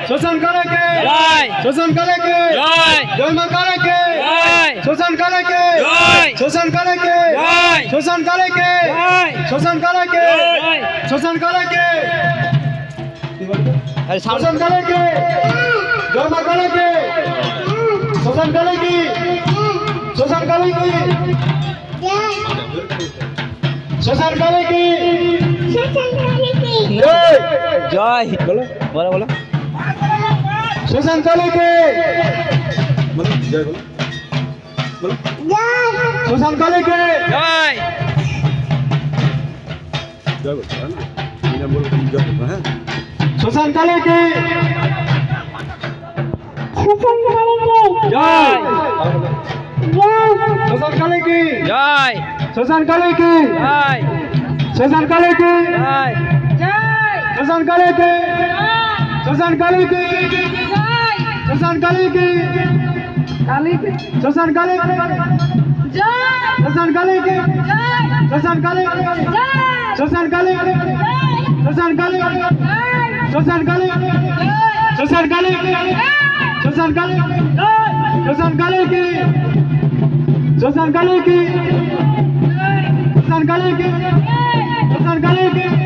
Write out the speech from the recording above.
শোষণ করে কে জয় শোষণ করে কে জয় জন্ম করে কে জয় শোষণ করে কে জয় শোষণ করে কে জয় শোষণ করে কে জয় শোষণ করে কে জয় শোষণ করে কে আরে সাউন্ড শোষণ করে কে জন্ম করে কে শোষণ করে কি শোষণ করে কি শোষণ করে কি জয় জয় বলো বলো বলো শোষণ করে কে বলো জয় বলো বলো শোষণ করে কে জয় জয় বলো না বিনা বলো তুমি জয় বলো হ্যাঁ শোষণ করে কে জয় শোষণ করে কি জয় শোষণ করে কি জয় শোষণ করে কি জয় শোষণ করে কি শোষণ করে কি শোষণ করে কি শোষণ করে কি শোষণ করে কি শোষণ করে কি শোষণ করে কি শোষণ করে কি শোষণ করে কি শোষণ করে কি শোষণ করে কি শোষণ করে কি শোষণ করে কি শোষণ করে কি শোষণ করে কি